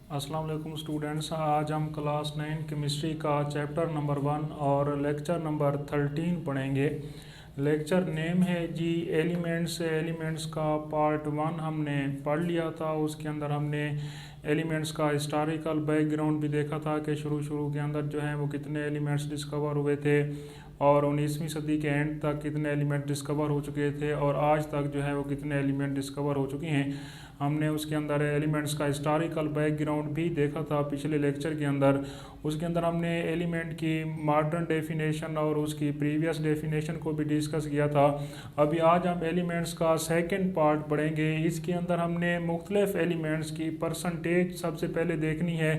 अस्सलाम वालेकुम स्टूडेंट्स। आज हम क्लास 9 केमिस्ट्री का चैप्टर नंबर 1 और लेक्चर नंबर 13 पढ़ेंगे। लेक्चर नेम है जी एलिमेंट्स। एलिमेंट्स का पार्ट 1 हमने पढ़ लिया था। उसके अंदर हमने एलिमेंट्स का हिस्टोरिकल बैकग्राउंड भी देखा था कि शुरू के अंदर जो है वो कितने एलिमेंट्स डिस्कवर हुए थे और 19वीं सदी के एंड तक कितने एलिमेंट डिस्कवर हो चुके थे और आज तक जो है वो कितने एलिमेंट डिस्कवर हो चुके हैं। हमने उसके अंदर एलिमेंट्स का हिस्टोरिकल बैकग्राउंड भी देखा था पिछले लेक्चर के अंदर। उसके अंदर हमने एलिमेंट की मॉडर्न डेफिनेशन और उसकी प्रीवियस डेफिनेशन को भी डिस्कस किया था। अभी आज हम एलिमेंट्स का सेकंड पार्ट पढ़ेंगे। इसके अंदर हमने मुख्तलिफ एलिमेंट्स की परसेंटेज सबसे पहले देखनी है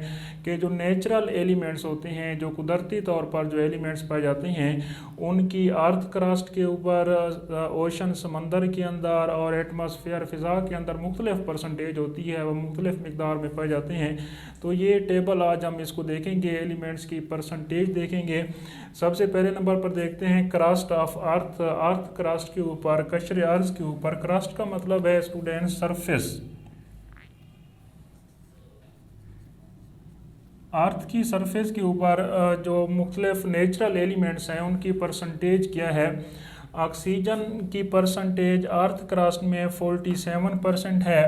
कि जो नेचुरल एलिमेंट्स होते हैं, जो कुदरती तौर पर जो एलिमेंट्स पाए जाते हैं, उनकी अर्थ क्रस्ट के ऊपर, ओशन समंदर के अंदर और एटमॉस्फेयर फ़िज़ा के अंदर मुख्तलिफ परसेंटेज होती है, वह मुख्तलिफ मिकदार में पाए जाते हैं। तो ये टेबल आज हम इसको देखेंगे, एलिमेंट्स की परसेंटेज देखेंगे। सबसे पहले नंबर पर देखते हैं crust of earth. Earth crust के ऊपर, कशर अर्ज के ऊपर, क्रस्ट का मतलब है स्टूडेंट सरफेस। अर्थ की सरफेस के ऊपर जो मुख्तलिफ नेचुरल एलिमेंट्स हैं उनकी परसेंटेज क्या है। ऑक्सीजन की परसेंटेज अर्थ क्रस्ट में 47% है।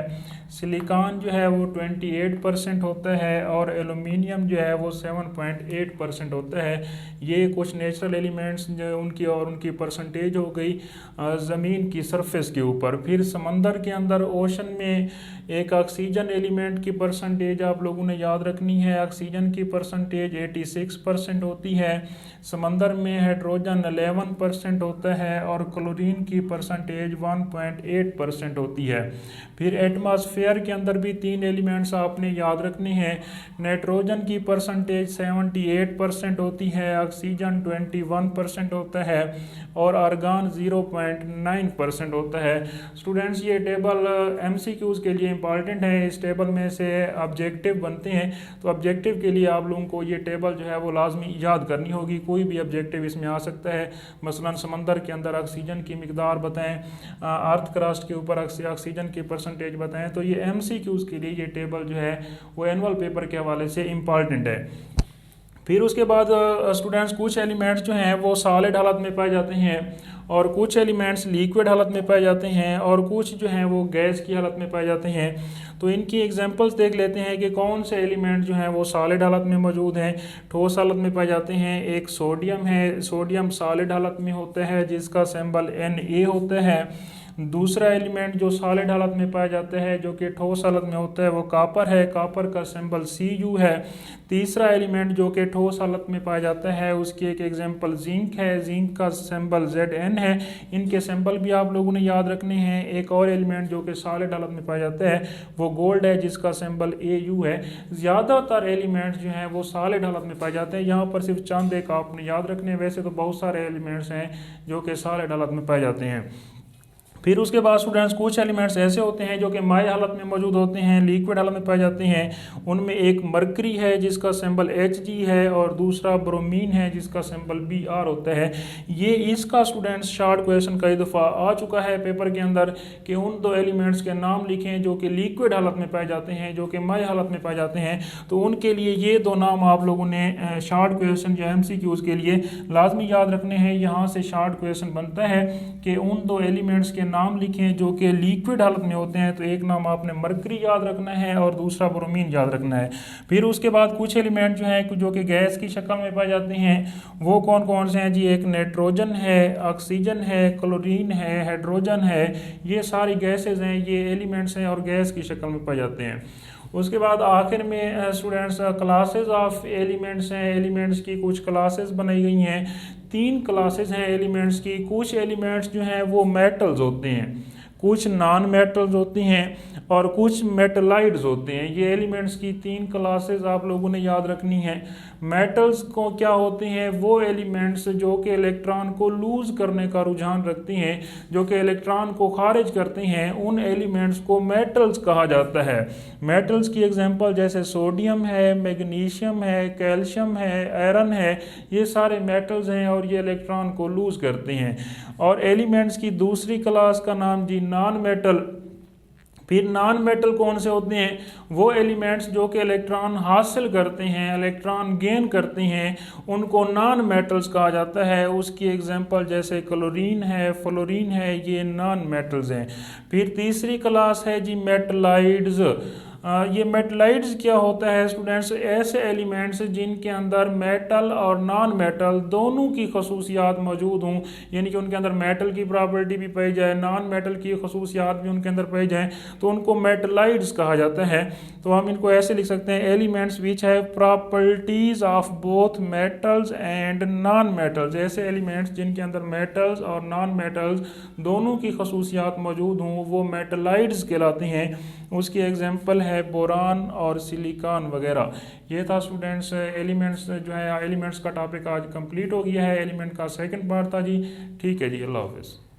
सिलिकॉन जो है वो 28% होता है और एलुमिनियम जो है वो 7.8% होता है। ये कुछ नेचुरल एलिमेंट्स जो उनकी परसेंटेज हो गई ज़मीन की सरफेस के ऊपर। फिर समंदर के अंदर, ओशन में एक ऑक्सीजन एलिमेंट की परसेंटेज आप लोगों ने याद रखनी है। ऑक्सीजन की परसेंटेज 86% होती है। समंदर में हाइड्रोजन 11% होता है और क्लोरीन की परसेंटेज 1.8% होती है। फिर एटमॉस्फेयर के अंदर भी 3 एलिमेंट्स आपने याद रखने हैं। नाइट्रोजन की परसेंटेज 78% होती है, ऑक्सीजन 21% होता है और आर्गन 0.9% होता है। स्टूडेंट्स, ये टेबल MCQs के लिए इंपॉर्टेंट है। इस टेबल में से ऑब्जेक्टिव बनते हैं, तो ऑब्जेक्टिव के लिए आप लोगों को ये टेबल जो है वो लाजमी याद करनी होगी। कोई भी ऑब्जेक्टिव इसमें आ सकता है। मसलन समंदर के अंदर ऑक्सीजन की मिकदार बताएं, अर्थ क्रस्ट के ऊपर ऑक्सीजन की परसेंटेज बताएं। तो ये MCQs के लिए ये टेबल जो है वो एनुअल पेपर के हवाले से इम्पॉर्टेंट है। फिर उसके बाद स्टूडेंट्स, कुछ एलिमेंट्स जो हैं वो सॉलिड हालत में पाए जाते हैं और कुछ एलिमेंट्स लिक्विड हालत में पाए जाते हैं और कुछ जो हैं वो गैस की हालत में पाए जाते हैं। तो इनकी एग्जांपल्स देख लेते हैं कि कौन से एलिमेंट जो हैं वो सॉलिड हालत में मौजूद हैं, ठोस हालत में पाए जाते हैं। एक सोडियम है, सोडियम सॉलिड हालत में होता है जिसका सिंबल Na होता है। दूसरा एलिमेंट जो सॉलिड हालत में पाया जाता है जो कि ठोस हालत में होता है वो कापर है, कापर का सिंबल Cu है। तीसरा एलिमेंट जो कि ठोस हालत में पाया जाता है उसकी एक एग्जांपल जिंक है, जिंक का सिंबल Zn है। इनके सिंबल भी आप लोगों ने याद रखने हैं। एक और एलिमेंट जो कि सॉलिड हालत में पाया जाता है वो गोल्ड है जिसका सिंबल Au है। ज़्यादातर एलिमेंट्स जो हैं वो सॉलिड हालत में पाए जाते हैं। यहाँ पर सिर्फ चंद एक आपने याद रखने हैं, वैसे तो बहुत सारे एलिमेंट्स हैं जो कि सॉलिड हालत में पाए जाते हैं। फिर उसके बाद स्टूडेंट्स, कुछ एलिमेंट्स ऐसे होते हैं जो कि माय हालत में मौजूद होते हैं, लिक्विड हालत में पाए जाते हैं। उनमें एक मरकरी है जिसका सिंबल Hg है और दूसरा ब्रोमीन है जिसका सिंबल Br होता है। ये इसका स्टूडेंट्स शॉर्ट क्वेश्चन कई दफ़ा आ चुका है पेपर के अंदर कि उन दो एलिमेंट्स के नाम लिखें जो कि लिक्विड हालत में पाए जाते हैं, जो कि माय हालत में पाए जाते हैं। तो उनके लिए ये दो नाम आप लोगों ने शॉर्ट क्वेश्चन या MCQs के लिए लाजमी याद रखने हैं। यहाँ से शॉर्ट क्वेश्चन बनता है कि उन दो एलिमेंट्स के नाम लिखें जो कि लिक्विड हालत में होते हैं। तो एक नाम आपने मरकरी याद रखना है और दूसरा ब्रोमीन याद रखना है। फिर उसके बाद कुछ एलिमेंट जो हैं जो कि गैस की शक्ल में पाए जाते हैं वो कौन कौन से हैं जी। एक नाइट्रोजन है, ऑक्सीजन है, क्लोरीन है, हाइड्रोजन है। ये सारी गैसेज हैं, ये एलिमेंट्स हैं और गैस की शक्ल में पाए जाते हैं। उसके बाद आखिर में स्टूडेंट्स क्लासेस ऑफ एलिमेंट्स हैं। एलिमेंट्स की कुछ क्लासेस बनाई गई हैं। 3 क्लासेस हैं एलिमेंट्स की। कुछ एलिमेंट्स जो हैं वो मेटल्स होते हैं, कुछ नॉन मेटल्स होती हैं और कुछ मेटलाइड्स होते हैं। ये एलिमेंट्स की 3 क्लासेस आप लोगों ने याद रखनी है। मेटल्स को क्या होते हैं, वो एलिमेंट्स जो कि इलेक्ट्रॉन को लूज करने का रुझान रखते हैं, जो कि इलेक्ट्रॉन को खारिज करते हैं, उन एलिमेंट्स को मेटल्स कहा जाता है। मेटल्स की एग्जांपल जैसे सोडियम है, मैग्नीशियम है, कैल्शियम है, आयरन है, ये सारे मेटल्स हैं और ये इलेक्ट्रॉन को लूज करते हैं। और एलिमेंट्स की दूसरी क्लास का नाम जी नॉन मेटल फिर नॉन मेटल कौन से होते हैं? वो एलिमेंट्स जो कि इलेक्ट्रॉन हासिल करते हैं, इलेक्ट्रॉन गेन करते हैं, उनको नॉन मेटल्स कहा जाता है। उसकी एग्जांपल जैसे क्लोरीन है, फ्लोरीन है, ये नॉन मेटल्स हैं। फिर तीसरी क्लास है जी मेटलाइड्स। ये मेटलाइड्स क्या होता है स्टूडेंट्स? ऐसे एलिमेंट्स जिनके अंदर मेटल और नॉन मेटल दोनों की खसूसियात मौजूद हों, यानी कि उनके अंदर मेटल की प्रॉपर्टी भी पाई जाए, नॉन मेटल की खसूसियात भी उनके अंदर पाई जाए, तो उनको मेटलाइड्स कहा जाता है। तो हम इनको ऐसे लिख सकते हैं, elements which have properties of both metals and non metals. ऐसे एलिमेंट्स जिनके अंदर मेटल्स और नॉन मेटल्स दोनों की खसूसियात मौजूद हों, वो मेटलाइड्स कहलाते हैं। उसकी एग्जांपल है बोरान और सिलिकॉन वगैरह। ये था स्टूडेंट्स एलिमेंट्स जो है, एलिमेंट्स का टॉपिक आज कंप्लीट हो गया है। एलिमेंट का सेकंड पार्ट था जी। ठीक है जी, अल्लाह हाफिज़।